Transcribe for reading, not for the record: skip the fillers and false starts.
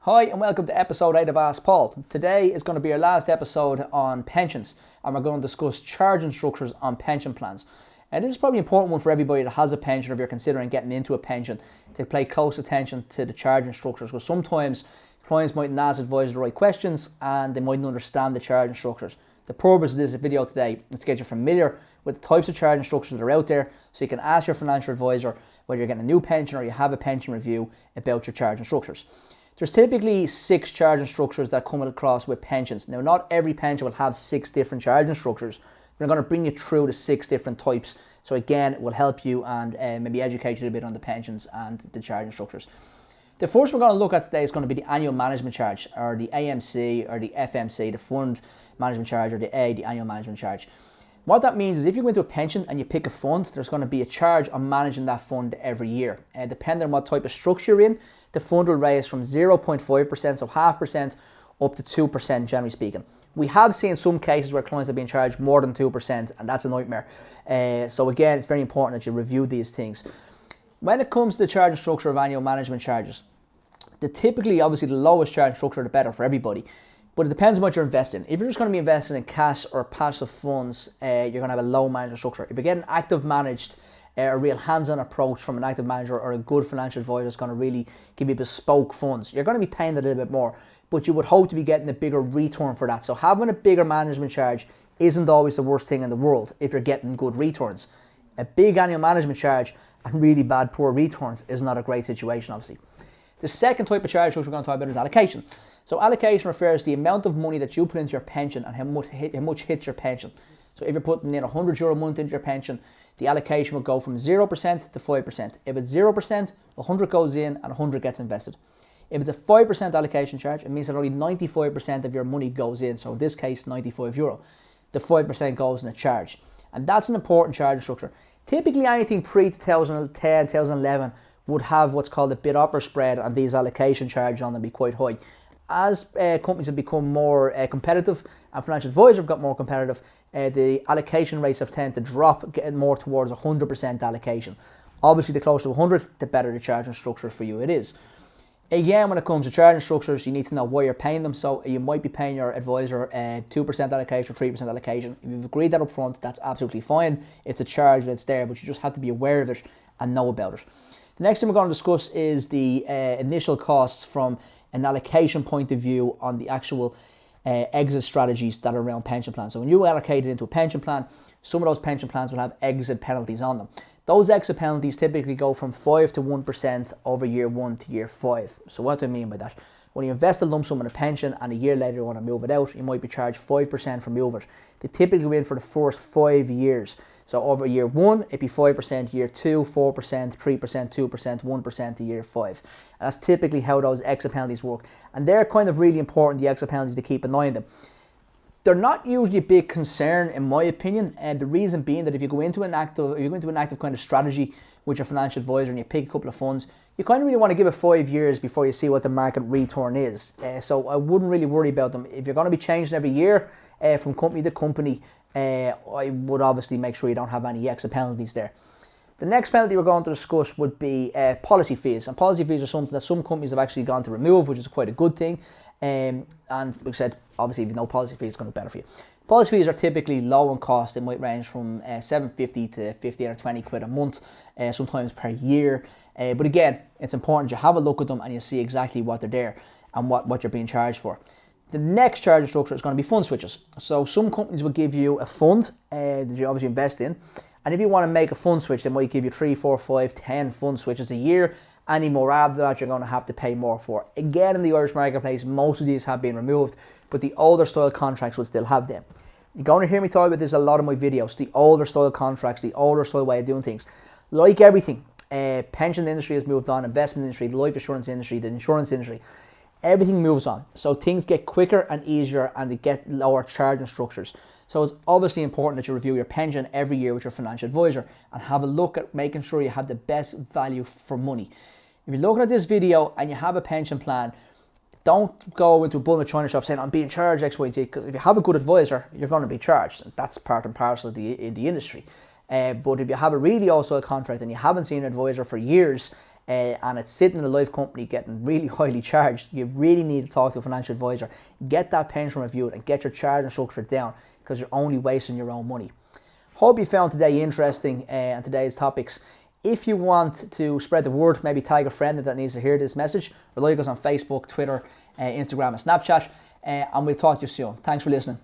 Hi and welcome to episode 8 of Ask Paul. Today is going to be our last episode on pensions and we're going to discuss charging structures on pension plans. And this is probably an important one for everybody that has a pension or if you're considering getting into a pension to pay close attention to the charging structures, because sometimes clients mightn't ask advisors the right questions and they mightn't understand the charging structures. The purpose of this video today is to get you familiar with the types of charging structures that are out there so you can ask your financial advisor whether you're getting a new pension or you have a pension review about your charging structures. There's typically 6 charging structures that come across with pensions. Now, not every pension will have 6 different charging structures. We're going to bring you through the 6 different types. So again, it will help you and maybe educate you a bit on the pensions and the charging structures. The first we're going to look at today is going to be the annual management charge, or the AMC, or the FMC, the fund management charge, or the annual management charge. What that means is if you go into a pension and you pick a fund, there's going to be a charge on managing that fund every year. Depending on what type of structure you're in, the fund will raise from 0.5%, so 0.5%, up to 2%, generally speaking. We have seen some cases where clients have been charged more than 2%, and that's a nightmare. So again, it's very important that you review these things. When it comes to the charging structure of annual management charges, obviously the lowest charging structure, the better for everybody. But it depends on what you're investing in. If you're just going to be investing in cash or passive funds, you're going to have a low management structure. If you're getting active managed, a real hands-on approach from an active manager or a good financial advisor is going to really give you bespoke funds, you're going to be paying a little bit more, but you would hope to be getting a bigger return for that. So having a bigger management charge isn't always the worst thing in the world if you're getting good returns. A big annual management charge and really bad poor returns is not a great situation, obviously. The second type of charge structure we're going to talk about is allocation. So allocation refers to the amount of money that you put into your pension and how much hits your pension. So if you're putting in €100 a month into your pension, the allocation will go from 0% to 5%. If it's 0%, 100 goes in and 100 gets invested. If it's a 5% allocation charge, it means that only 95% of your money goes in. So in this case, €95. The 5% goes in a charge. And that's an important charging structure. Typically anything pre-2010, 2011 would have what's called a bid offer spread, and these allocation charges on them be quite high. As companies have become more competitive and financial advisors have got more competitive, the allocation rates have tended to drop, getting more towards 100% allocation. Obviously, the closer to 100, the better the charging structure for you it is. Again, when it comes to charging structures, you need to know why you're paying them. So you might be paying your advisor 2% allocation or 3% allocation. If you've agreed that up front, that's absolutely fine. It's a charge that's there, but you just have to be aware of it and know about it. The next thing we're going to discuss is the initial costs from an allocation point of view on the actual exit strategies that are around pension plans. So when you allocate it into a pension plan, some of those pension plans will have exit penalties on them. Those exit penalties typically go from 5 to 1% over year 1 to year 5. So what do I mean by that? When you invest a lump sum in a pension and a year later you want to move it out, you might be charged 5% for move it. They typically go in for the first 5 years. So over year 1, it'd be 5%, year 2, 4%, 3%, 2%, 1% to year 5. And that's typically how those exit penalties work. And they're kind of really important, the exit penalties, to keep an eye on them. They're not usually a big concern, in my opinion, and the reason being that if you go into an active kind of strategy with your financial advisor and you pick a couple of funds, you kind of really want to give it 5 years before you see what the market return is. So I wouldn't really worry about them. If you're going to be changing every year from company to company, I would obviously make sure you don't have any extra penalties there. The next penalty we're going to discuss would be policy fees. And policy fees are something that some companies have actually gone to remove, which is quite a good thing. And like I said, obviously if you know policy fees, it's going to be better for you. Policy fees are typically low in cost. They might range from $7.50 to 15 or 20 quid a month, sometimes per year. But again, it's important you have a look at them and you see exactly what they're there and what you're being charged for. The next charging structure is going to be fund switches. So some companies will give you a fund that you obviously invest in. And if you want to make a fund switch, they might give you 3, 4, 5, 10 fund switches a year. Any more after that, you're going to have to pay more for. Again, in the Irish marketplace, most of these have been removed, but the older style contracts will still have them. You're going to hear me talk about this a lot of my videos, the older style contracts, the older style way of doing things. Like everything, pension industry has moved on, investment industry, the life insurance industry, the insurance industry, everything moves on. So things get quicker and easier and they get lower charging structures. So it's obviously important that you review your pension every year with your financial advisor and have a look at making sure you have the best value for money. If you're looking at this video and you have a pension plan, don't go into a bullet china shop saying I'm being charged X, Y, Z, because if you have a good advisor, you're going to be charged. That's part and parcel of the industry. But if you have a really old style contract and you haven't seen an advisor for years, and it's sitting in a life company getting really highly charged, you really need to talk to a financial advisor. Get that pension reviewed and get your charging structure down, because you're only wasting your own money. Hope you found today interesting and today's topics. If you want to spread the word, maybe tag a friend that needs to hear this message, or like us on Facebook, Twitter, Instagram and Snapchat, and we'll talk to you soon. Thanks for listening.